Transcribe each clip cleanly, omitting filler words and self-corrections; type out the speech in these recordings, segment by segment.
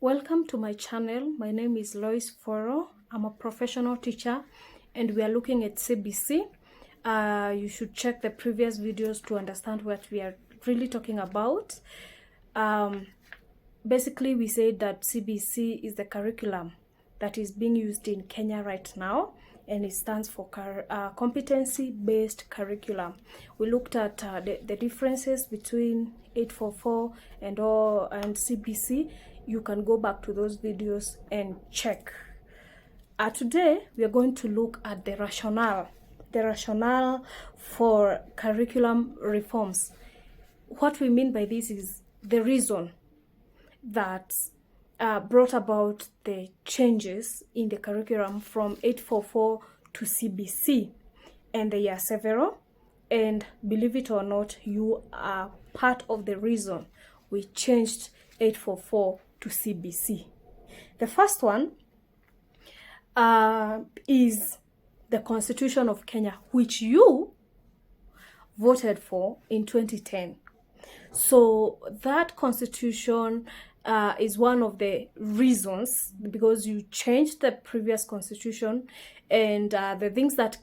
Welcome to my channel. My name is Lois Foro. I'm a professional teacher and we are looking at CBC. You should check the previous videos to understand what we are really talking about. Basically, we said that CBC is the curriculum that is being used in Kenya right now, and it stands for competency-based curriculum. We looked at the differences between 844 and CBC. You can go back to those videos and check. Today, we are going to look at the rationale for curriculum reforms. What we mean by this is the reason that brought about the changes in the curriculum from 844 to CBC, and they are several, and believe it or not, you are part of the reason we changed 844 to CBC. The first one is the Constitution of Kenya, which you voted for in 2010. So that constitution is one of the reasons, because you changed the previous constitution, and the things that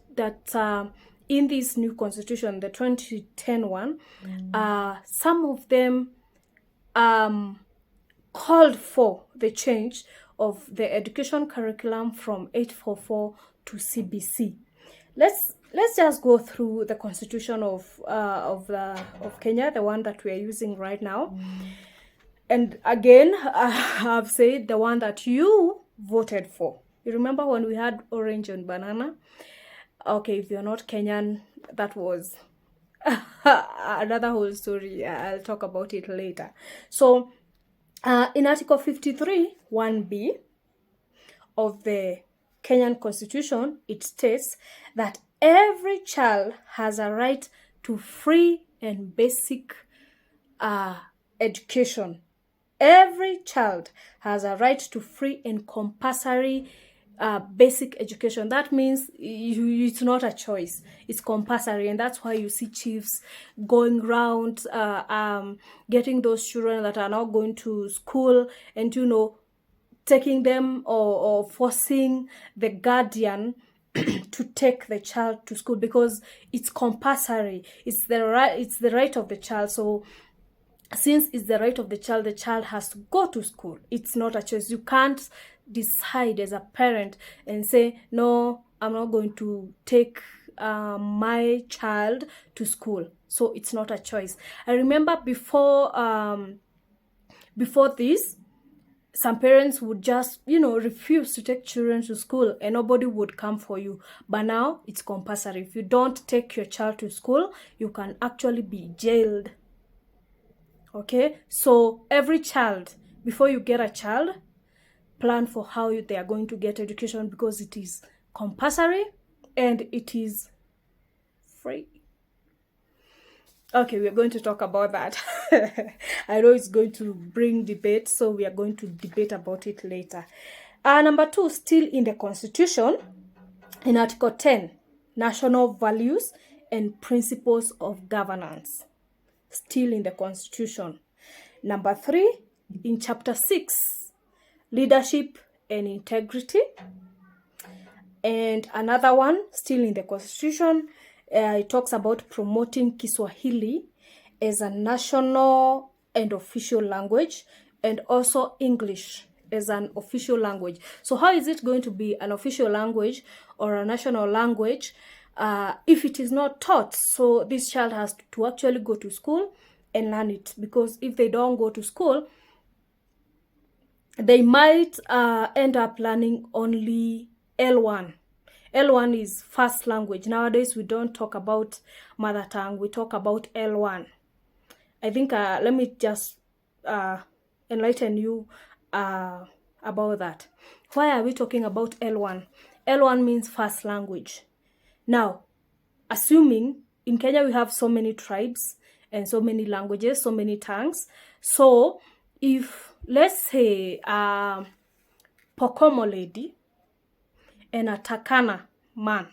in this new constitution, the 2010 one, some of them called for the change of the education curriculum from 844 to CBC. Let's just go through the constitution of Kenya, the one that we are using right now. And again, I have said the one that you voted for. You remember when we had orange and banana? Okay, if you're not Kenyan, that was another whole story. I'll talk about it later. So in Article 53, 1B of the Kenyan Constitution, it states that every child has a right to free and basic education. Every child has a right to free and compulsory basic education. That means it's not a choice, it's compulsory, and that's why you see chiefs going around getting those children that are not going to school, and taking them or forcing the guardian to take the child to school, because it's compulsory. It's the right of the child. So since it's the right of the child has to go to school. It's not a choice. You can't decide as a parent and say, no, I'm not going to take my child to school. So it's not a choice. I remember before this, some parents would just, refuse to take children to school and nobody would come for you. But now it's compulsory. If you don't take your child to school, you can actually be jailed. Okay, so every child, before you get a child, plan for how they are going to get education, because it is compulsory and it is free. Okay, we're going to talk about that. I know it's going to bring debate, so we are going to debate about it later. Number 2, still in the Constitution, in Article 10, national values and principles of governance. Still in the Constitution. Number 3, in Chapter 6, leadership and integrity. And another one, still in the Constitution, it talks about promoting Kiswahili as a national and official language, and also English as an official language. So how is it going to be an official language or a national language if it is not taught? So this child has to actually go to school and learn it, because if they don't go to school, they might end up learning only L1. L1 is first language. Nowadays, we don't talk about mother tongue. We talk about L1. I think, let me just enlighten you about that. Why are we talking about L1? L1 means first language. Now, assuming in Kenya we have so many tribes and so many languages, so many tongues. So if, let's say, Pokomo lady and a Takana man,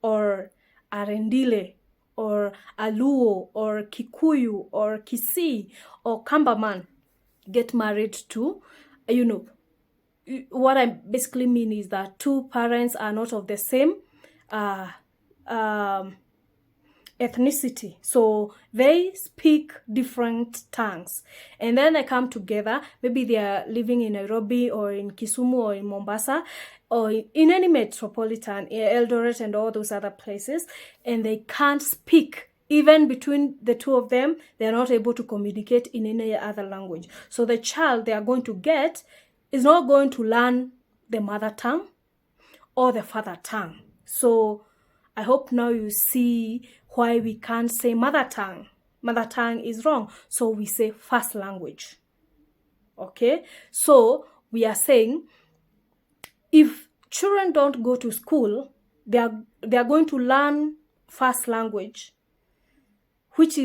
or a Rendile, or a Luo, or Kikuyu, or Kisii, or Kamba man, get married to, you know, what I basically mean is that two parents are not of the same ethnicity, so they speak different tongues, and then they come together. Maybe they are living in Nairobi or in Kisumu or in Mombasa or in any metropolitan, Eldoret and all those other places, and they can't speak. Even between the two of them, they are not able to communicate in any other language. So the child they are going to get is not going to learn the mother tongue or the father tongue. So I hope now you see why we can't say mother tongue. Mother tongue is wrong. So we say first language. Okay? So we are saying if children don't go to school, they are going to learn first language, which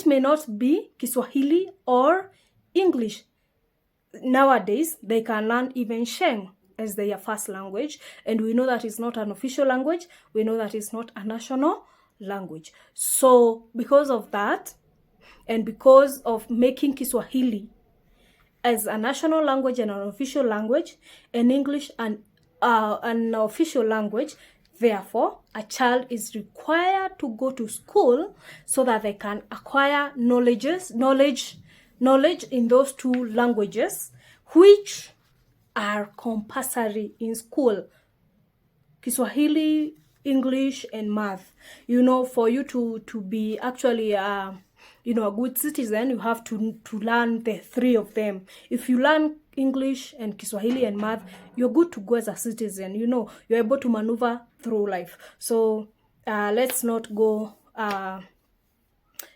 may not be Kiswahili or English. Nowadays, they can learn even Sheng as their first language, and we know that it's not an official language. We know that it's not a national language. So because of that, and because of making Kiswahili as a national language and an official language, and English an official language, therefore a child is required to go to school so that they can acquire knowledge in those two languages, which are compulsory in school: Kiswahili, English, and math. You know, for you to be actually a good citizen, you have to learn the three of them. If you learn English and Kiswahili and math, you're good to go as a citizen. You know, you're able to maneuver through life. So let's not go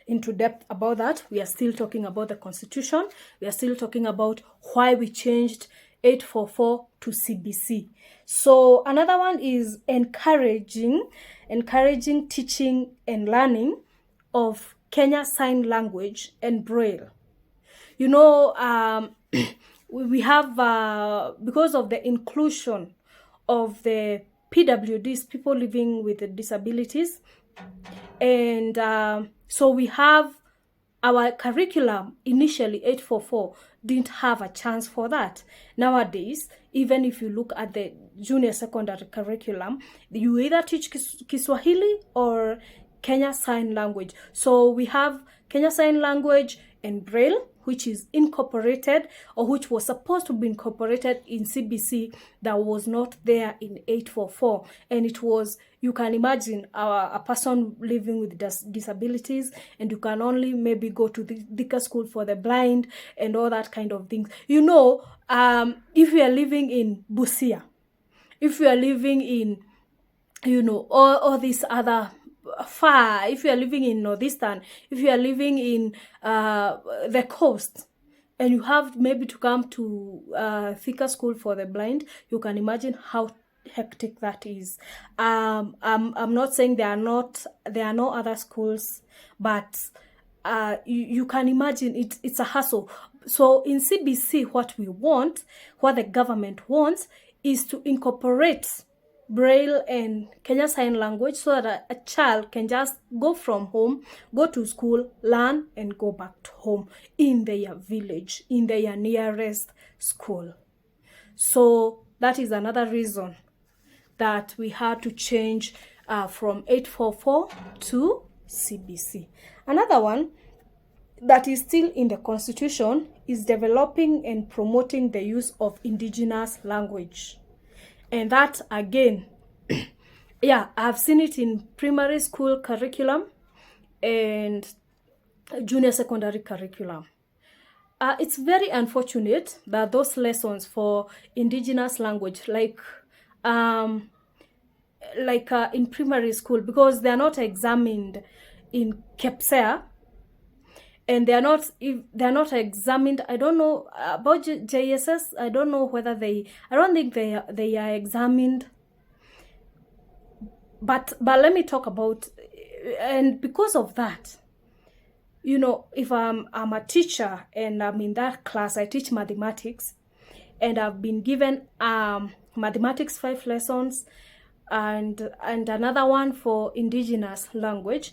into depth about that. We are still talking about the Constitution. We are still talking about why we changed 844 to CBC. So another one is encouraging teaching and learning of Kenya Sign Language and Braille. You know, we have, because of the inclusion of the PWDs, people living with disabilities, and so we have our curriculum. Initially 844 didn't have a chance for that. Nowadays, even if you look at the junior secondary curriculum, you either teach Kiswahili or Kenya Sign Language. So we have Kenya Sign Language and Braille, which is incorporated, or which was supposed to be incorporated in CBC, that was not there in 844. And it was, you can imagine a person living with disabilities, and you can only maybe go to the Thika School for the Blind and all that kind of things. You know, if you are living in Busia, if you are living in, you know, all these other far, if you are living in Northeastern, if you are living in the coast, and you have maybe to come to Thika School for the Blind, you can imagine how hectic that is. I'm not saying there are no other schools, but you can imagine it's a hassle. So in CBC, what the government wants, is to incorporate Braille and Kenya Sign Language, so that a child can just go from home, go to school, learn, and go back to home in their village, in their nearest school. So that is another reason that we had to change from 844 to CBC. Another one that is still in the Constitution is developing and promoting the use of indigenous language. And that, again, yeah, I've seen it in primary school curriculum and junior secondary curriculum. It's very unfortunate that those lessons for indigenous language, like in primary school, because they're not examined in KPSEA, and they're not examined. I don't know about JSS. I don't know whether I don't think they are examined. But let me talk about, and because of that, you know, if I'm a teacher and I'm in that class, I teach mathematics, and I've been given mathematics 5 lessons and another one for indigenous language.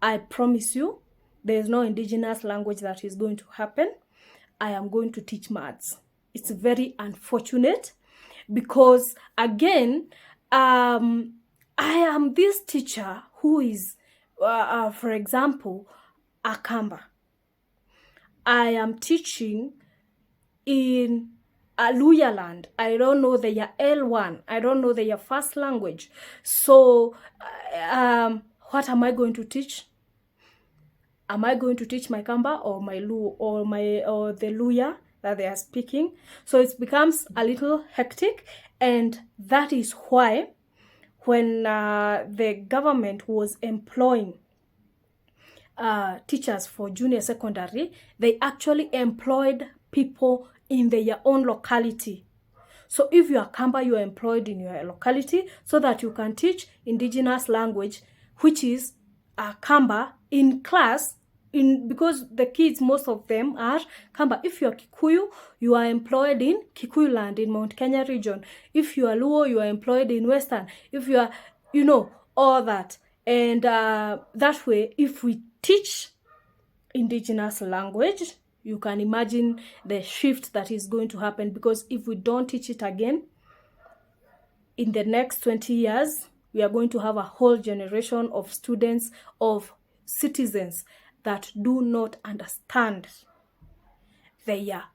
I promise you, there's no indigenous language that is going to happen. I am going to teach maths. It's very unfortunate because, again, I am this teacher who is, for example, a Kamba. I am teaching in Luya land. I don't know their L1. I don't know their first language. So, what am I going to teach? Am I going to teach my Kamba or my Lu or the Luya that they are speaking? So it becomes a little hectic, and that is why when the government was employing teachers for junior secondary, they actually employed people in their own locality. So if you are Kamba, you are employed in your locality so that you can teach indigenous language, which is Kamba, in class, because the kids, most of them are Kamba. If you are Kikuyu, you are employed in Kikuyu land in Mount Kenya region. If you are Luo, you are employed in Western. If you are, all that. And that way, if we teach indigenous language, you can imagine the shift that is going to happen, because if we don't teach it again, in the next 20 years, we are going to have a whole generation of students, of citizens that do not understand their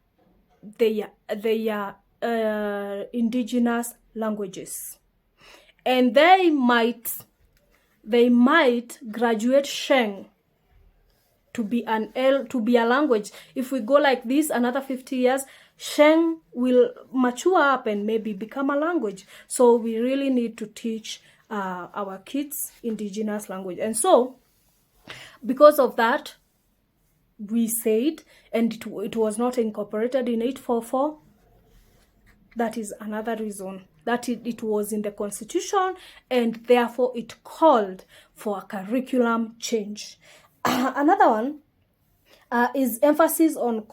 indigenous languages. And they might graduate Sheng to be a language. If we go like this, another 50 years, Sheng will mature up and maybe become a language. So we really need to teach our kids indigenous language. And so, because of that, we said, and it was not incorporated in 844. That is another reason that it was in the Constitution, and therefore it called for a curriculum change. Another one is emphasis on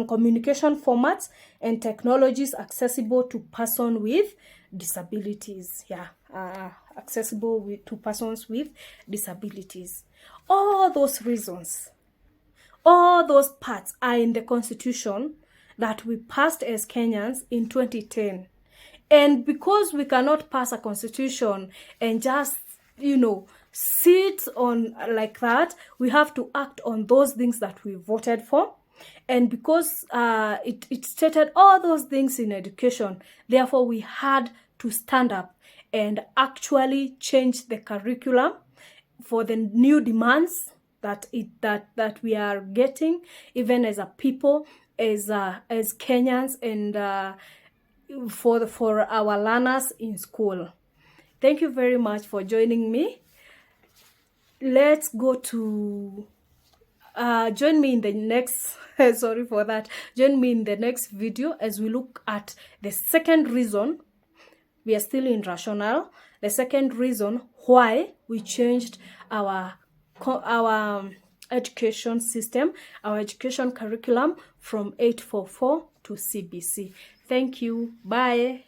communication formats and technologies accessible to persons with disabilities. Accessible to persons with disabilities. All those reasons, all those parts are in the Constitution that we passed as Kenyans in 2010. And because we cannot pass a constitution and just, sit on like that, we have to act on those things that we voted for. And because it stated all those things in education, therefore we had to stand up and actually change the curriculum for the new demands that we are getting, even as a people, as Kenyans, and for our learners in school. Thank you very much for joining me. Let's go to join me in the next sorry for that. Join me in the next video as we look at the second reason. We are still in rationale. The second reason why we changed our education system, our education curriculum from 844 to CBC. Thank you. Bye.